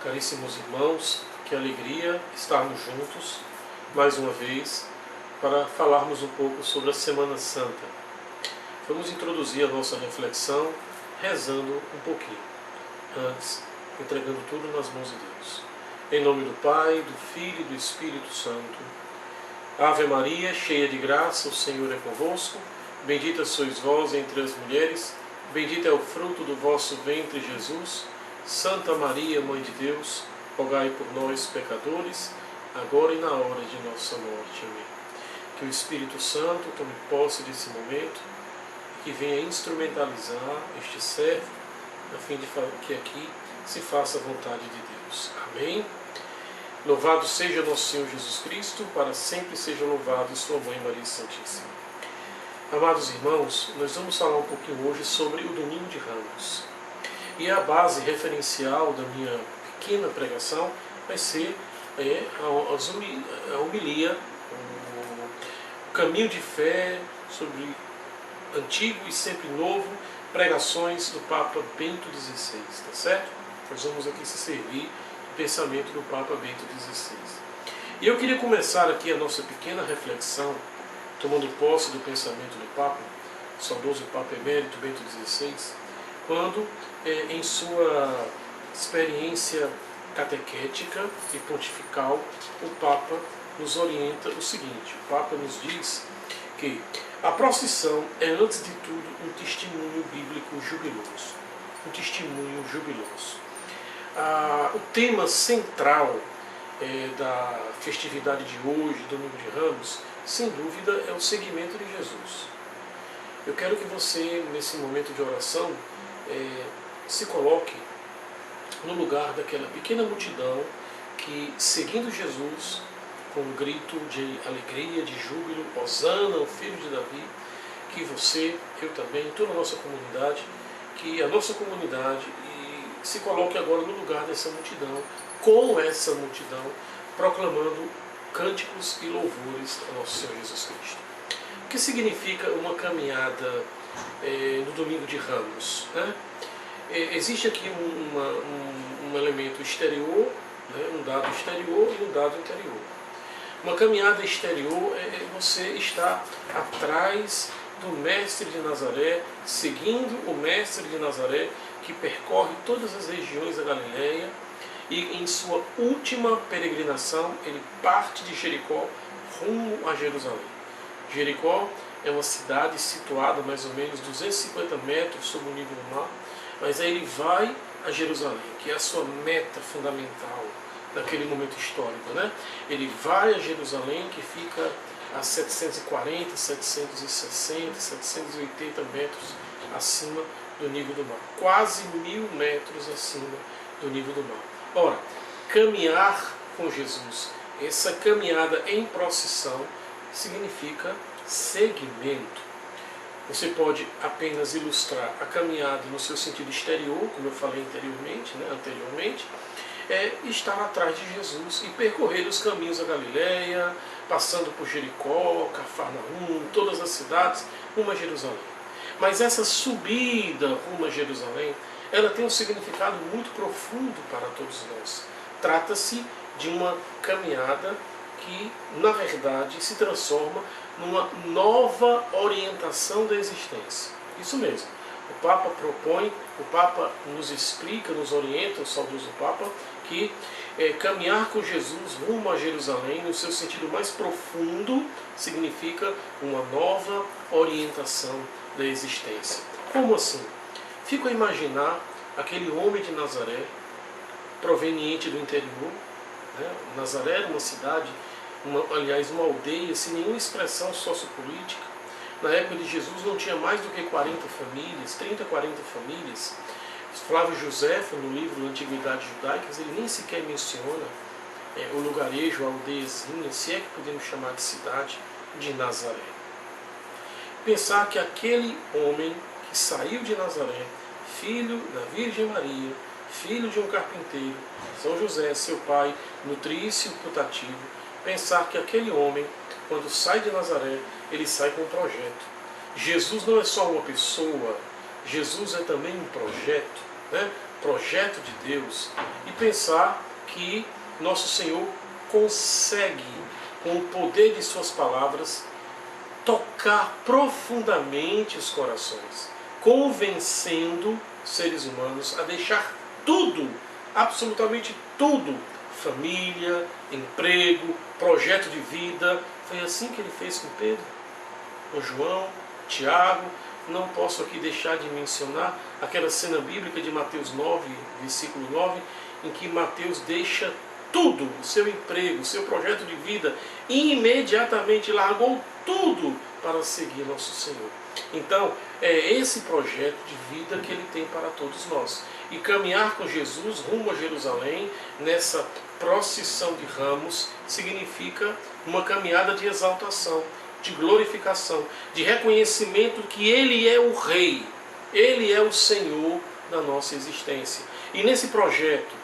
Caríssimos irmãos, que alegria estarmos juntos mais uma vez para falarmos um pouco sobre a Semana Santa. Vamos introduzir a nossa reflexão rezando um pouquinho, antes entregando tudo nas mãos de Deus. Em nome do Pai, do Filho e do Espírito Santo. Ave Maria, cheia de graça, o Senhor é convosco. Bendita sois vós entre as mulheres, bendito é o fruto do vosso ventre, Jesus. Santa Maria, Mãe de Deus, rogai por nós, pecadores, agora e na hora de nossa morte. Amém. Que o Espírito Santo tome posse desse momento e que venha instrumentalizar este servo, a fim de que aqui se faça a vontade de Deus. Amém. Louvado seja nosso Senhor Jesus Cristo, para sempre seja louvado sua Mãe Maria Santíssima. Amados irmãos, nós vamos falar um pouquinho hoje sobre o Domingo de Ramos. E a base referencial da minha pequena pregação vai ser a homilia, o caminho de fé sobre antigo e sempre novo, pregações do Papa Bento XVI, tá certo? Nós vamos aqui se servir do pensamento do Papa Bento XVI. E eu queria começar aqui a nossa pequena reflexão, tomando posse do pensamento do Papa, o saudoso Papa Emérito Bento XVI, quando, em sua experiência catequética e pontifical, o Papa nos orienta o seguinte: o Papa nos diz que a procissão é, antes de tudo, um testemunho bíblico jubiloso. Um testemunho jubiloso. O tema central da festividade de hoje, Domingo de Ramos, sem dúvida, é o seguimento de Jesus. Eu quero que você, nesse momento de oração, se coloque no lugar daquela pequena multidão que, seguindo Jesus, com um grito de alegria, de júbilo, Hosana, o Filho de Davi, que você, eu também, toda a nossa comunidade, que a nossa comunidade se coloque agora no lugar dessa multidão, com essa multidão, proclamando cânticos e louvores ao nosso Senhor Jesus Cristo. O que significa uma caminhada no Domingo de Ramos? Né? Existe aqui um elemento exterior, né? Um dado exterior e um dado interior. Uma caminhada exterior é você estar atrás do Mestre de Nazaré, seguindo o Mestre de Nazaré, que percorre todas as regiões da Galileia, e em sua última peregrinação ele parte de Jericó rumo a Jerusalém. Jericó é uma cidade situada a mais ou menos 250 metros sobre o nível do mar, mas aí ele vai a Jerusalém, que é a sua meta fundamental naquele momento histórico, né? Ele vai a Jerusalém, que fica a 740, 760, 780 metros acima do nível do mar, quase 1000 metros acima do nível do mar. Ora, caminhar com Jesus, essa caminhada em procissão, significa seguimento. Você pode apenas ilustrar a caminhada no seu sentido exterior, como eu falei anteriormente, estar atrás de Jesus e percorrer os caminhos da Galileia, passando por Jericó, Cafarnaum, todas as cidades, rumo a Jerusalém. Mas essa subida rumo a Jerusalém, ela tem um significado muito profundo para todos nós. Trata-se de uma caminhada que, na verdade, se transforma numa nova orientação da existência. Isso mesmo. O Papa propõe, o Papa nos explica, nos orienta, o saudoso Papa, que caminhar com Jesus rumo a Jerusalém, no seu sentido mais profundo, significa uma nova orientação da existência. Como assim? Fico a imaginar aquele homem de Nazaré, proveniente do interior. Né? Nazaré era uma cidade, aliás, uma aldeia sem nenhuma expressão sociopolítica. Na época de Jesus não tinha mais do que 40 famílias, 30, 40 famílias. Flávio Josefo, no livro Antiguidades Judaicas, ele nem sequer menciona o lugarejo, a aldeiazinha, se é que podemos chamar de cidade, de Nazaré. Pensar que aquele homem que saiu de Nazaré, filho da Virgem Maria, filho de um carpinteiro, São José, seu pai, nutrício putativo, pensar que aquele homem, quando sai de Nazaré, ele sai com um projeto. Jesus não é só uma pessoa, Jesus é também um projeto, né? projeto de Deus e pensar que nosso Senhor consegue, com o poder de suas palavras, tocar profundamente os corações, convencendo seres humanos a deixar tudo, absolutamente tudo, família, emprego, projeto de vida. Foi assim que ele fez com Pedro, com João, Tiago. Não posso aqui deixar de mencionar aquela cena bíblica de Mateus 9, versículo 9, em que Mateus deixa tudo, o seu emprego, o seu projeto de vida, e imediatamente largou tudo para seguir nosso Senhor. Então, é esse projeto de vida que ele tem para todos nós. E caminhar com Jesus rumo a Jerusalém, nessa procissão de ramos, significa uma caminhada de exaltação, de glorificação, de reconhecimento que Ele é o Rei, Ele é o Senhor da nossa existência. E nesse projeto,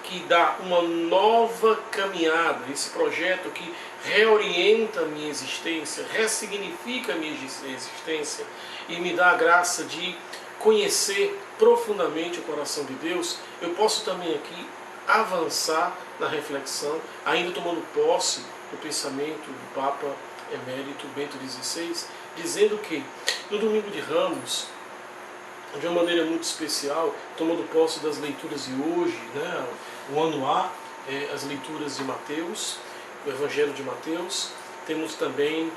que dá uma nova caminhada, esse projeto que reorienta a minha existência, ressignifica a minha existência e me dá a graça de conhecer profundamente o coração de Deus, eu posso também aqui avançar na reflexão, ainda tomando posse do pensamento do Papa Emérito Bento XVI, dizendo que no domingo de Ramos, de uma maneira muito especial, tomando posse das leituras de hoje, o ano A, as leituras de Mateus, o Evangelho de Mateus, temos também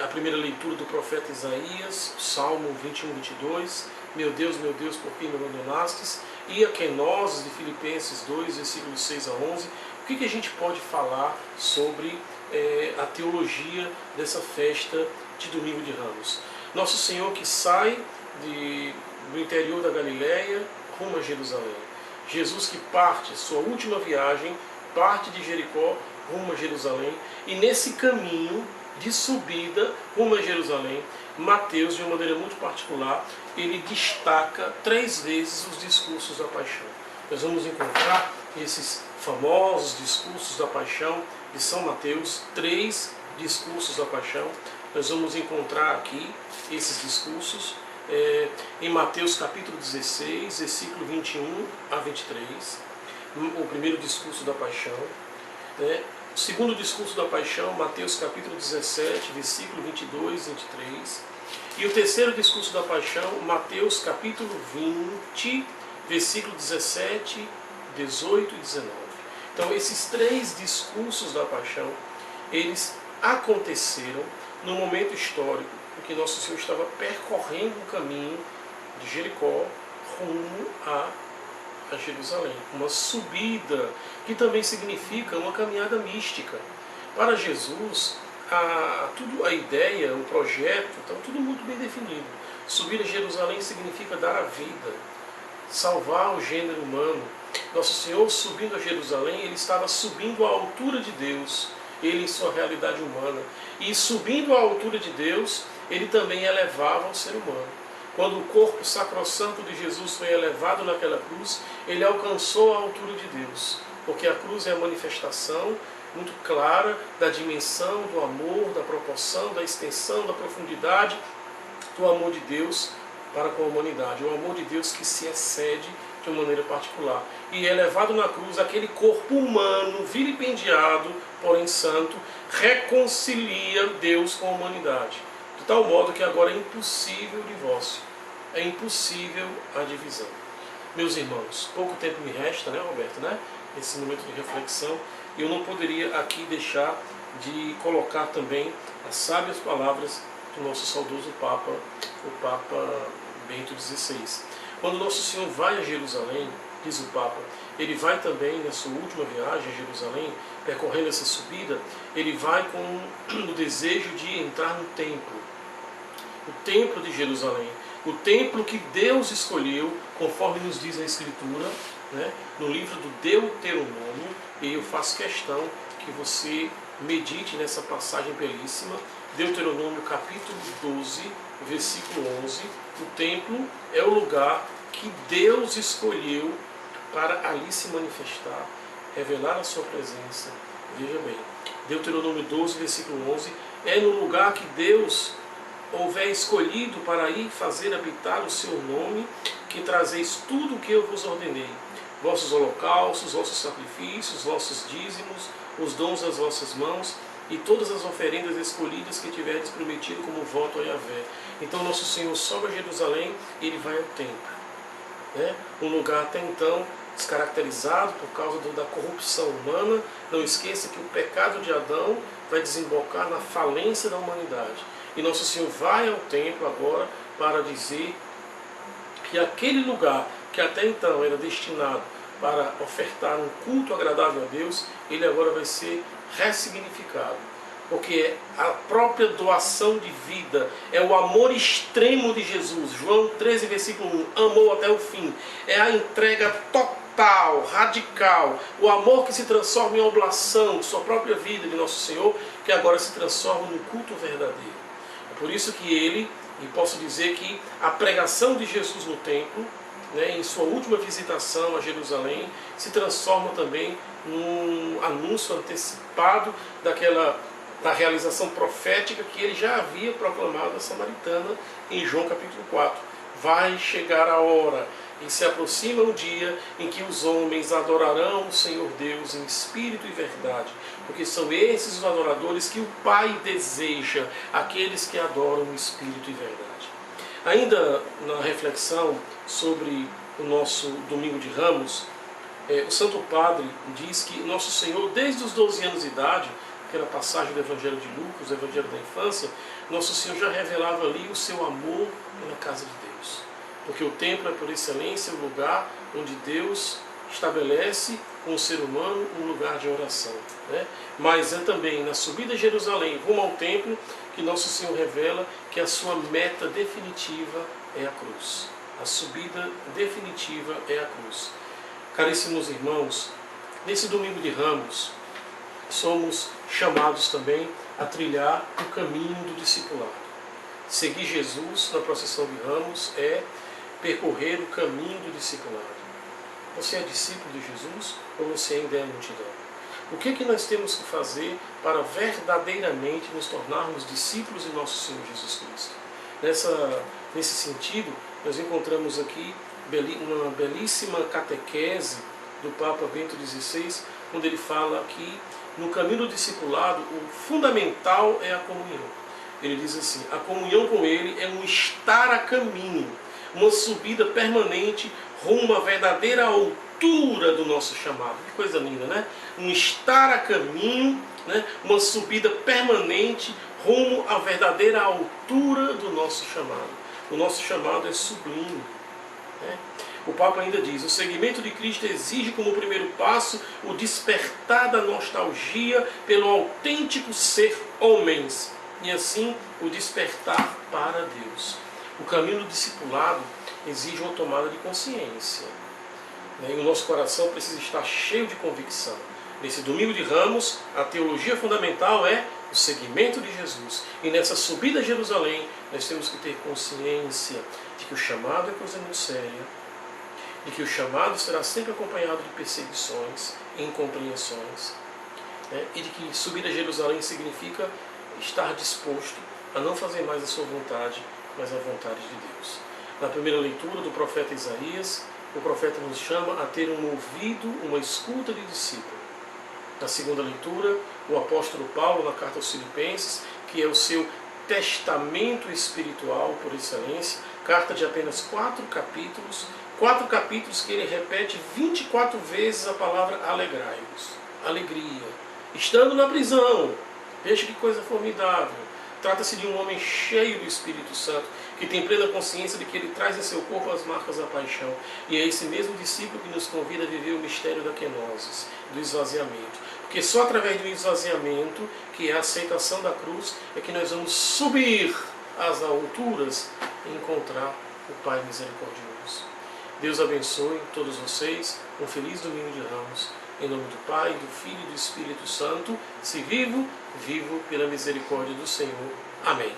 a primeira leitura do profeta Isaías, Salmo 21, 22, meu Deus, por que me abandonastes? E a Kenoses de Filipenses 2, versículos 6 a 11. O que a gente pode falar sobre a teologia dessa festa de Domingo de Ramos? Nosso Senhor que sai do interior da Galileia rumo a Jerusalém. Jesus que parte, sua última viagem, parte de Jericó rumo a Jerusalém. E nesse caminho de subida rumo a Jerusalém, Mateus, de uma maneira muito particular, ele destaca 3 vezes os discursos da paixão. Nós vamos encontrar esses famosos discursos da paixão de São Mateus, 3 discursos da paixão. Nós vamos encontrar aqui esses discursos em Mateus capítulo 16, versículo 21 a 23, o primeiro discurso da paixão. O segundo discurso da paixão, Mateus capítulo 17, versículo 22 e 23. E o terceiro discurso da paixão, Mateus capítulo 20, versículo 17, 18 e 19. Então esses 3 discursos da paixão, eles aconteceram num momento histórico em que Nosso Senhor estava percorrendo o caminho de Jericó rumo a Jerusalém. Uma subida, que também significa uma caminhada mística. Para Jesus, a ideia, o projeto, então tudo muito bem definido. Subir a Jerusalém significa dar a vida, salvar o gênero humano. Nosso Senhor, subindo a Jerusalém, ele estava subindo à altura de Deus, ele em sua realidade humana. E subindo à altura de Deus, ele também elevava o ser humano. Quando o corpo sacrossanto de Jesus foi elevado naquela cruz, ele alcançou a altura de Deus, porque a cruz é a manifestação muito clara da dimensão, do amor, da proporção, da extensão, da profundidade do amor de Deus para com a humanidade. O amor de Deus que se excede de uma maneira particular. E é levado na cruz aquele corpo humano, vilipendiado, porém santo, reconcilia Deus com a humanidade. De tal modo que agora é impossível o divórcio, é impossível a divisão. Meus irmãos, pouco tempo me resta, Roberto, Nesse momento de reflexão, e eu não poderia aqui deixar de colocar também as sábias palavras do nosso saudoso Papa, o Papa Bento XVI. Quando Nosso Senhor vai a Jerusalém, diz o Papa, ele vai também na sua última viagem a Jerusalém, percorrendo essa subida, ele vai com o desejo de entrar no templo. O templo de Jerusalém, o templo que Deus escolheu, conforme nos diz a Escritura, no livro do Deuteronômio, e eu faço questão que você medite nessa passagem belíssima, Deuteronômio capítulo 12, versículo 11, o templo é o lugar que Deus escolheu para ali se manifestar, revelar a sua presença. Veja bem, Deuteronômio 12, versículo 11, é no lugar que Deus houver escolhido para ir fazer habitar o seu nome, que trazeis tudo o que eu vos ordenei, vossos holocaustos, vossos sacrifícios, vossos dízimos, os dons das vossas mãos, e todas as oferendas escolhidas que tiverdes prometido como voto a Yahvé. Então nosso Senhor sobe a Jerusalém e ele vai ao templo, né? Um lugar até então descaracterizado por causa da corrupção humana. Não esqueça que o pecado de Adão vai desembocar na falência da humanidade. E nosso Senhor vai ao templo agora para dizer que aquele lugar que até então era destinado para ofertar um culto agradável a Deus, ele agora vai ser ressignificado. Porque a própria doação de vida é o amor extremo de Jesus. João 13, versículo 1, amou até o fim. É a entrega total, radical, o amor que se transforma em oblação de sua própria vida, de nosso Senhor, que agora se transforma num culto verdadeiro. É por isso que ele, e posso dizer que a pregação de Jesus no templo, né, em sua última visitação a Jerusalém, se transforma também num anúncio antecipado da realização profética que ele já havia proclamado à samaritana em João capítulo 4. Vai chegar a hora e se aproxima o dia em que os homens adorarão o Senhor Deus em espírito e verdade, porque são esses os adoradores que o Pai deseja, aqueles que adoram o espírito e verdade. Ainda na reflexão sobre o nosso Domingo de Ramos, o Santo Padre diz que Nosso Senhor, desde os 12 anos de idade, aquela passagem do Evangelho de Lucas, o Evangelho da infância, Nosso Senhor já revelava ali o seu amor na casa de Deus. Porque o templo é, por excelência, o lugar onde Deus estabelece com o ser humano um lugar de oração, né? Mas é também na subida a Jerusalém, rumo ao templo, que Nosso Senhor revela que a sua meta definitiva é a cruz. A subida definitiva é a cruz. Caríssimos irmãos, nesse Domingo de Ramos, somos chamados também a trilhar o caminho do discipulado. Seguir Jesus na procissão de Ramos é percorrer o caminho do discipulado. Você é discípulo de Jesus ou você ainda é a multidão? O que é que nós temos que fazer para verdadeiramente nos tornarmos discípulos de nosso Senhor Jesus Cristo? Nesse sentido, nós encontramos aqui uma belíssima catequese do Papa Bento XVI, onde ele fala que no caminho do discipulado o fundamental é a comunhão. Ele diz assim: a comunhão com ele é um estar a caminho, uma subida permanente rumo à verdadeira altura do nosso chamado. Que coisa linda, né? Um estar a caminho, né? Uma subida permanente rumo à verdadeira altura do nosso chamado. O nosso chamado é sublime, né? O Papa ainda diz: o seguimento de Cristo exige como primeiro passo o despertar da nostalgia pelo autêntico ser homens, e assim o despertar para Deus. O caminho do discipulado exige uma tomada de consciência, né? E o nosso coração precisa estar cheio de convicção. Nesse Domingo de Ramos, a teologia fundamental é o seguimento de Jesus. E nessa subida a Jerusalém, nós temos que ter consciência de que o chamado é coisa muito séria, e que o chamado será sempre acompanhado de perseguições e incompreensões, né? E de que subir a Jerusalém significa estar disposto a não fazer mais a sua vontade, mas a vontade de Deus. Na primeira leitura do profeta Isaías, o profeta nos chama a ter um ouvido, uma escuta de discípulo. Na segunda leitura, o apóstolo Paulo, na carta aos Filipenses, que é o seu testamento espiritual por excelência, carta de apenas 4 capítulos que ele repete 24 vezes a palavra alegrai-vos, alegria. Estando na prisão, veja que coisa formidável. Trata-se de um homem cheio do Espírito Santo, que tem plena consciência de que ele traz em seu corpo as marcas da paixão. E é esse mesmo discípulo que nos convida a viver o mistério da kenosis, do esvaziamento. Porque só através do esvaziamento, que é a aceitação da cruz, é que nós vamos subir às alturas e encontrar o Pai misericordioso. Deus abençoe todos vocês. Um feliz Domingo de Ramos. Em nome do Pai, do Filho e do Espírito Santo. Se vivo, vivo pela misericórdia do Senhor. Amém.